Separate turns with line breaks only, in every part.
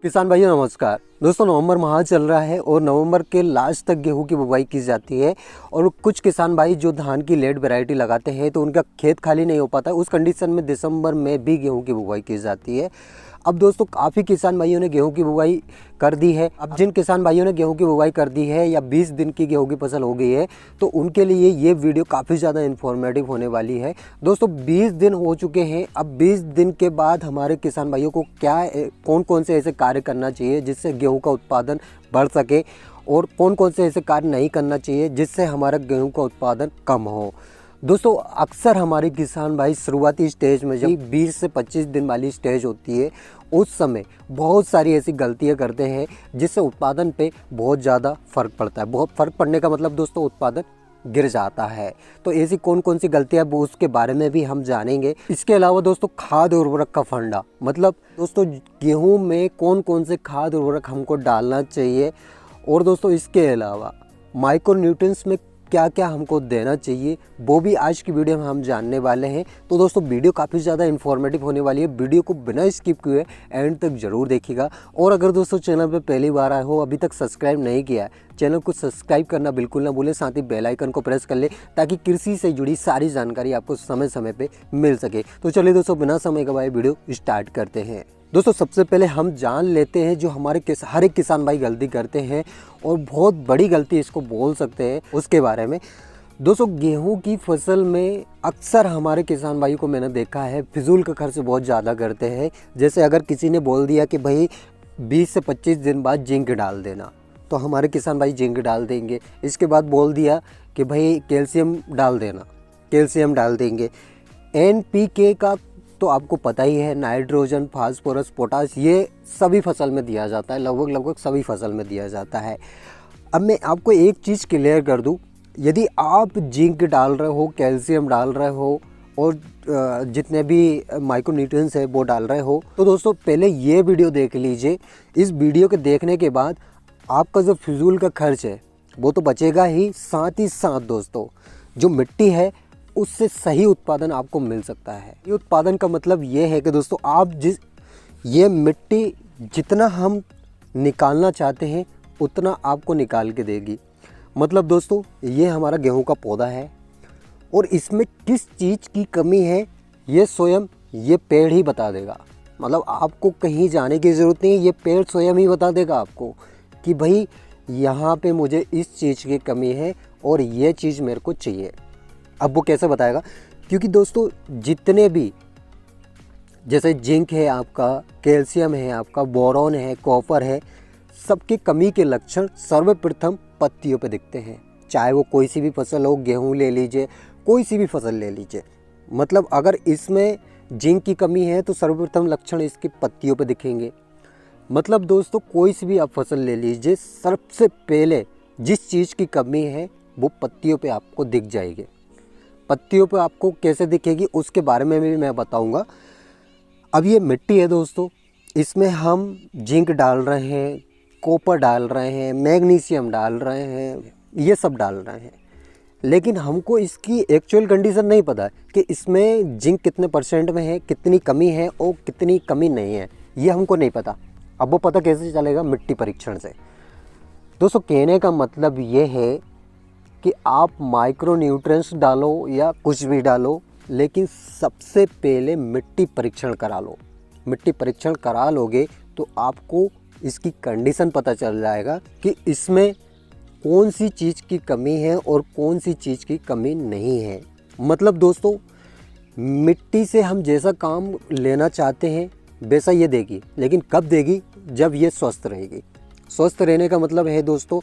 किसान भाइयों नमस्कार। दोस्तों नवंबर माह चल रहा है और नवंबर के लास्ट तक गेहूं की बुवाई की जाती है और कुछ किसान भाई जो धान की लेट वैरायटी लगाते हैं तो उनका खेत खाली नहीं हो पाता। उस कंडीशन में दिसंबर में भी गेहूं की बुवाई की जाती है। अब दोस्तों काफ़ी किसान भाइयों ने गेहूं की बुवाई कर दी है। अब जिन किसान भाइयों ने गेहूं की बुवाई कर दी है या 20 दिन की गेहूं की फसल हो गई है तो उनके लिए ये वीडियो काफ़ी ज़्यादा इन्फॉर्मेटिव होने वाली है। दोस्तों 20 दिन हो चुके हैं। अब 20 दिन के बाद हमारे किसान भाइयों को कौन कौन से ऐसे कार्य करना चाहिए जिससे गेहूं का उत्पादन बढ़ सके और कौन कौन से ऐसे कार्य नहीं करना चाहिए जिससे हमारा गेहूं का उत्पादन कम हो। दोस्तों अक्सर हमारे किसान भाई शुरुआती स्टेज में जब 20 से 25 दिन वाली स्टेज होती है उस समय बहुत सारी ऐसी गलतियां करते हैं जिससे उत्पादन पे बहुत ज़्यादा फ़र्क पड़ता है। बहुत फ़र्क पड़ने का मतलब दोस्तों उत्पादन गिर जाता है। तो ऐसी कौन कौन सी गलतियां वो उसके बारे में भी हम जानेंगे। इसके अलावा दोस्तों खाद उर्वरक का फंडा मतलब दोस्तों गेहूं में कौन कौन से खाद उर्वरक हमको डालना चाहिए और दोस्तों इसके अलावा माइक्रो न्यूट्रिएंट्स में क्या क्या हमको देना चाहिए वो भी आज की वीडियो में हम जानने वाले हैं। तो दोस्तों वीडियो काफ़ी ज़्यादा इन्फॉर्मेटिव होने वाली है। वीडियो को बिना स्किप किए एंड तक ज़रूर देखिएगा। और अगर दोस्तों चैनल पर पहली बार आए हो अभी तक सब्सक्राइब नहीं किया है चैनल को सब्सक्राइब करना बिल्कुल ना भूलें। साथ ही बेल आइकन को प्रेस कर ले ताकि कृषि से जुड़ी सारी जानकारी आपको समय समय पे मिल सके। तो चलिए दोस्तों बिना समय गवाए वीडियो स्टार्ट करते हैं। दोस्तों सबसे पहले हम जान लेते हैं जो हमारे हर एक किसान भाई गलती करते हैं और बहुत बड़ी गलती इसको बोल सकते हैं उसके बारे में। दोस्तों गेहूं की फसल में अक्सर हमारे किसान भाई को मैंने देखा है फिजूल का खर्च बहुत ज़्यादा करते हैं। जैसे अगर किसी ने बोल दिया कि भाई 20 से 25 दिन बाद जिंक डाल देना तो हमारे किसान भाई जिंक डाल देंगे। इसके बाद बोल दिया कि भाई कैल्शियम डाल देना, कैल्शियम डाल देंगे। NPK का तो आपको पता ही है, नाइट्रोजन, फास्फोरस, पोटास ये सभी फसल में दिया जाता है, लगभग सभी फसल में दिया जाता है। अब मैं आपको एक चीज़ क्लियर कर दूं, यदि आप जिंक डाल रहे हो, कैल्शियम डाल रहे हो और जितने भी माइक्रो न्यूट्रिएंट्स है वो डाल रहे हो तो दोस्तों पहले ये वीडियो देख लीजिए। इस वीडियो के देखने के बाद आपका जो फिजूल का खर्च है वो तो बचेगा ही, साथ ही साथ दोस्तों जो मिट्टी है उससे सही उत्पादन आपको मिल सकता है। ये उत्पादन का मतलब ये है कि दोस्तों आप ये मिट्टी जितना हम निकालना चाहते हैं उतना आपको निकाल के देगी। मतलब दोस्तों ये हमारा गेहूं का पौधा है और इसमें किस चीज़ की कमी है ये स्वयं ये पेड़ ही बता देगा। मतलब आपको कहीं जाने की ज़रूरत नहीं, ये पेड़ स्वयं ही बता देगा आपको कि भाई यहाँ पे मुझे इस चीज़ की कमी है और ये चीज़ मेरे को चाहिए। अब वो कैसे बताएगा, क्योंकि दोस्तों जितने भी जैसे जिंक है आपका, कैल्शियम है आपका, बोरॉन है, कॉपर है, सबके कमी के लक्षण सर्वप्रथम पत्तियों पे दिखते हैं। चाहे वो कोई सी भी फसल हो, गेहूं ले लीजिए, कोई सी भी फसल ले लीजिए। मतलब अगर इसमें जिंक की कमी है तो सर्वप्रथम लक्षण इसकी पत्तियों पे दिखेंगे। मतलब दोस्तों कोई सी भी आप फसल ले लीजिए, सबसे पहले जिस चीज़ की कमी है वो पत्तियों पे आपको दिख जाएगी। पत्तियों पे आपको कैसे दिखेगी उसके बारे में भी मैं बताऊंगा। अब ये मिट्टी है दोस्तों, इसमें हम जिंक डाल रहे हैं, कॉपर डाल रहे हैं, मैग्नीशियम डाल रहे हैं, ये सब डाल रहे हैं, लेकिन हमको इसकी एक्चुअल कंडीशन नहीं पता कि इसमें जिंक कितने % में है, कितनी कमी है और कितनी कमी नहीं है, ये हमको नहीं पता। अब वो पता कैसे चलेगा? मिट्टी परीक्षण से। दोस्तों कहने का मतलब ये है कि आप माइक्रो न्यूट्रिएंट्स डालो या कुछ भी डालो, लेकिन सबसे पहले मिट्टी परीक्षण करा लो। मिट्टी परीक्षण करा लोगे तो आपको इसकी कंडीशन पता चल जाएगा कि इसमें कौन सी चीज़ की कमी है और कौन सी चीज़ की कमी नहीं है। मतलब दोस्तों मिट्टी से हम जैसा काम लेना चाहते हैं वैसा ये देगी, लेकिन कब देगी? जब ये स्वस्थ रहेगी। स्वस्थ रहने का मतलब है दोस्तों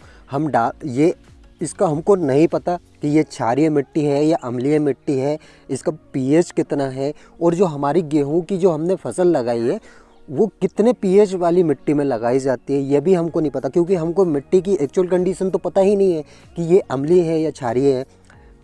ये इसका हमको नहीं पता कि ये क्षारीय मिट्टी है या अम्लीय मिट्टी है, इसका pH कितना है और जो हमारी गेहूं की जो हमने फसल लगाई है वो कितने pH वाली मिट्टी में लगाई जाती है ये भी हमको नहीं पता, क्योंकि हमको मिट्टी की एक्चुअल कंडीशन तो पता ही नहीं है कि ये अम्लीय है या क्षारीय है।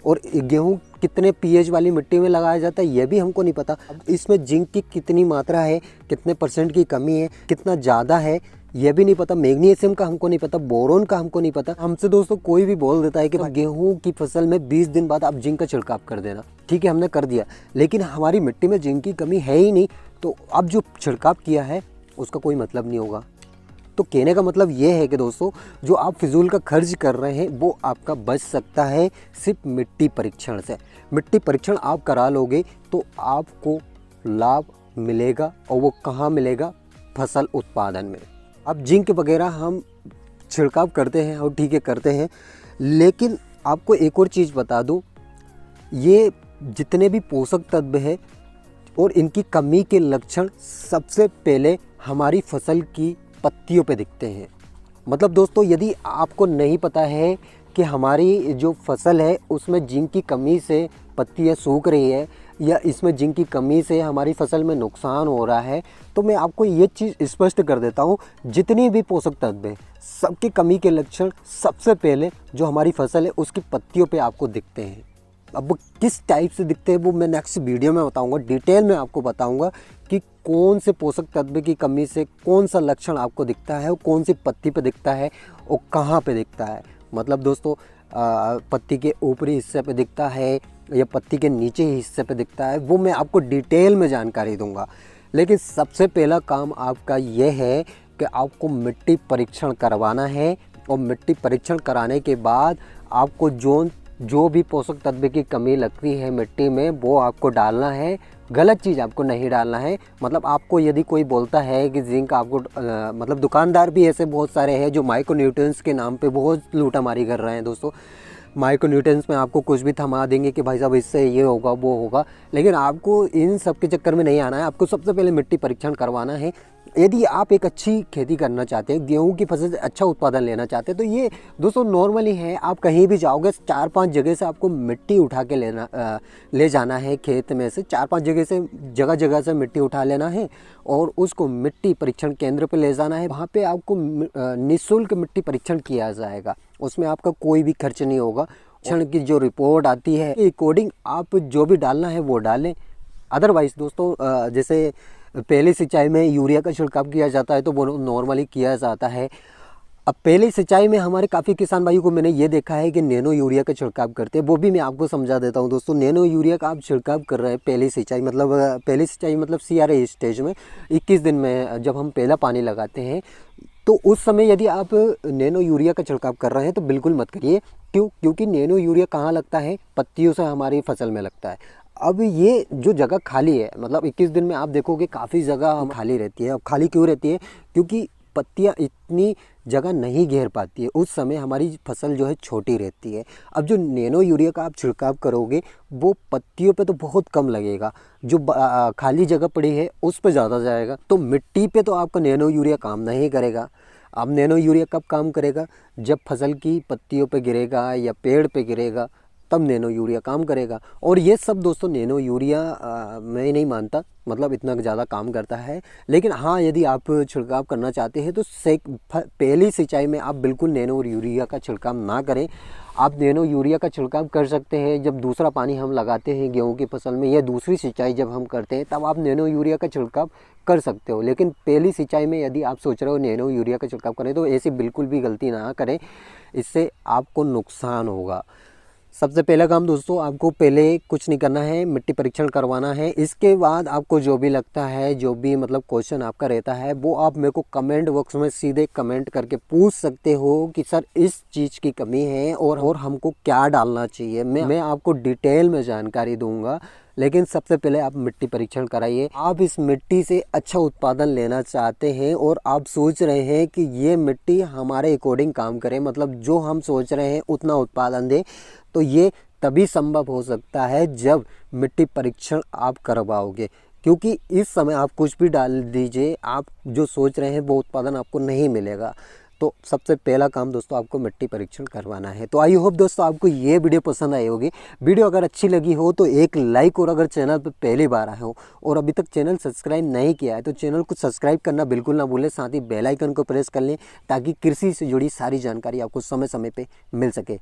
और गेहूं कितने pH वाली मिट्टी में लगाया जाता है ये भी हमको नहीं पता। अब इसमें जिंक की कितनी मात्रा है, कितने % की कमी है, कितना ज़्यादा है ये भी नहीं पता। मैग्नीशियम का हमको नहीं पता, बोरोन का हमको नहीं पता। हमसे दोस्तों कोई भी बोल देता है कि गेहूं की फसल में 20 दिन बाद आप जिंक का छिड़काव कर देना। ठीक है, हमने कर दिया, लेकिन हमारी मिट्टी में जिंक की कमी है ही नहीं, तो अब जो छिड़काव किया है उसका कोई मतलब नहीं होगा। तो कहने का मतलब ये है कि दोस्तों जो आप फिजूल का खर्च कर रहे हैं वो आपका बच सकता है सिर्फ मिट्टी परीक्षण से। मिट्टी परीक्षण आप करा लोगे तो आपको लाभ मिलेगा, और वो कहाँ मिलेगा? फसल उत्पादन में। अब जिंक वगैरह हम छिड़काव करते हैं और ठीक है करते हैं, लेकिन आपको एक और चीज़ बता दूं, ये जितने भी पोषक तत्व है और इनकी कमी के लक्षण सबसे पहले हमारी फसल की पत्तियों पे दिखते हैं। मतलब दोस्तों यदि आपको नहीं पता है कि हमारी जो फसल है उसमें जिंक की कमी से पत्तियां सूख रही है या इसमें जिंक की कमी से हमारी फसल में नुकसान हो रहा है, तो मैं आपको ये चीज़ स्पष्ट कर देता हूँ, जितनी भी पोषक तत्व हैं सबकी कमी के लक्षण सबसे पहले जो हमारी फसल है उसकी पत्तियों पे आपको दिखते हैं। अब वो किस टाइप से दिखते हैं वो मैं नेक्स्ट वीडियो में बताऊंगा, डिटेल में आपको बताऊंगा कि कौन से पोषक तत्व की कमी से कौन सा लक्षण आपको दिखता है और कौन सी पत्ती पे दिखता है और कहाँ पे दिखता है। मतलब दोस्तों पत्ती के ऊपरी हिस्से पे दिखता है या पत्ती के नीचे हिस्से पे दिखता है, वो मैं आपको डिटेल में जानकारी दूंगा। लेकिन सबसे पहला काम आपका ये है कि आपको मिट्टी परीक्षण करवाना है, और मिट्टी परीक्षण कराने के बाद आपको जो भी पोषक तत्व की कमी लगती है मिट्टी में वो आपको डालना है। गलत चीज़ आपको नहीं डालना है। मतलब आपको यदि कोई बोलता है कि जिंक आपको मतलब दुकानदार भी ऐसे बहुत सारे हैं जो माइक्रोन्यूट्रिएंट्स के नाम पे बहुत लूटामारी कर रहे हैं दोस्तों। माइक्रोन्यूट्रिएंट्स में आपको कुछ भी थमा देंगे कि भाई साहब इससे ये होगा वो होगा, लेकिन आपको इन सब के चक्कर में नहीं आना है। आपको सबसे पहले मिट्टी परीक्षण करवाना है। यदि आप एक अच्छी खेती करना चाहते हैं, गेहूं की फसल से अच्छा उत्पादन लेना चाहते हैं, तो ये दोस्तों नॉर्मली है। आप कहीं भी जाओगे 4-5 जगह से आपको मिट्टी उठा के ले जाना है खेत में से, 4-5 जगह जगह से मिट्टी उठा लेना है और उसको मिट्टी परीक्षण केंद्र पे ले जाना है। वहाँ पे आपको निःशुल्क मिट्टी परीक्षण किया जाएगा, उसमें आपका कोई भी खर्च नहीं होगा। परीक्षण की जो रिपोर्ट आती है अकॉर्डिंग आप जो भी डालना है वो डालें। अदरवाइज़ दोस्तों जैसे पहली सिंचाई में यूरिया का छिड़काव किया जाता है तो वो नॉर्मली किया जाता है। अब पहली सिंचाई में हमारे काफ़ी किसान भाइयों को मैंने ये देखा है कि नैनो यूरिया का छिड़काव करते हैं, वो भी मैं आपको समझा देता हूँ दोस्तों। नैनो यूरिया का आप छिड़काव कर रहे हैं पहली सिंचाई मतलब CRA स्टेज में 21 दिन में जब हम पहला पानी लगाते हैं, तो उस समय यदि आप नैनो यूरिया का छिड़काव कर रहे हैं तो बिल्कुल मत करिए। क्योंकि नैनो यूरिया कहाँ लगता है? पत्तियों से हमारी फसल में लगता है। अब ये जो जगह खाली है, मतलब 21 दिन में आप देखोगे काफ़ी जगह खाली रहती है। अब खाली क्यों रहती है? क्योंकि पत्तियां इतनी जगह नहीं घेर पाती है, उस समय हमारी फसल जो है छोटी रहती है। अब जो नैनो यूरिया का आप छिड़काव करोगे वो पत्तियों पे तो बहुत कम लगेगा, जो खाली जगह पड़ी है उस पे ज़्यादा जाएगा। तो मिट्टी पे तो आपका नैनो यूरिया काम नहीं करेगा। अब नैनो यूरिया कब काम करेगा? जब फसल की पत्तियों पे गिरेगा या पेड़ पे गिरेगा, तब नैनो यूरिया काम करेगा। और ये सब दोस्तों नैनो यूरिया मैं नहीं मानता मतलब इतना ज़्यादा काम करता है। लेकिन हाँ, यदि आप छिड़काव करना चाहते हैं तो पहली सिंचाई में आप बिल्कुल नैनो यूरिया का छिड़काव ना करें। आप नैनो यूरिया का छिड़काव कर सकते हैं जब दूसरा पानी हम लगाते हैं गेहूं की फसल में, या दूसरी सिंचाई जब हम करते हैं तब आप नैनो यूरिया का छिड़काव कर सकते हो। लेकिन पहली सिंचाई में यदि आप सोच रहे हो नैनो यूरिया का छिड़काव करें तो ऐसी बिल्कुल भी गलती ना करें, इससे आपको नुकसान होगा। सबसे पहला काम दोस्तों आपको पहले कुछ नहीं करना है, मिट्टी परीक्षण करवाना है। इसके बाद आपको जो भी लगता है, जो भी मतलब क्वेश्चन आपका रहता है, वो आप मेरे को कमेंट बॉक्स में सीधे कमेंट करके पूछ सकते हो कि सर इस चीज़ की कमी है और हमको क्या डालना चाहिए। मैं आपको डिटेल में जानकारी दूंगा। लेकिन सबसे पहले आप मिट्टी परीक्षण कराइए। आप इस मिट्टी से अच्छा उत्पादन लेना चाहते हैं और आप सोच रहे हैं कि ये मिट्टी हमारे अकॉर्डिंग काम करे, मतलब जो हम सोच रहे हैं उतना उत्पादन दे, तो ये तभी संभव हो सकता है जब मिट्टी परीक्षण आप करवाओगे। क्योंकि इस समय आप कुछ भी डाल दीजिए, आप जो सोच रहे हैं वो उत्पादन आपको नहीं मिलेगा। तो सबसे पहला काम दोस्तों आपको मिट्टी परीक्षण करवाना है। तो आई होप दोस्तों आपको ये वीडियो पसंद आई होगी। वीडियो अगर अच्छी लगी हो तो एक लाइक, और अगर चैनल पर पहली बार आए हो और अभी तक चैनल सब्सक्राइब नहीं किया है तो चैनल को सब्सक्राइब करना बिल्कुल ना भूलें। साथ ही बेल आइकन को प्रेस कर लें ताकि कृषि से जुड़ी सारी जानकारी आपको समय समय पर मिल सके।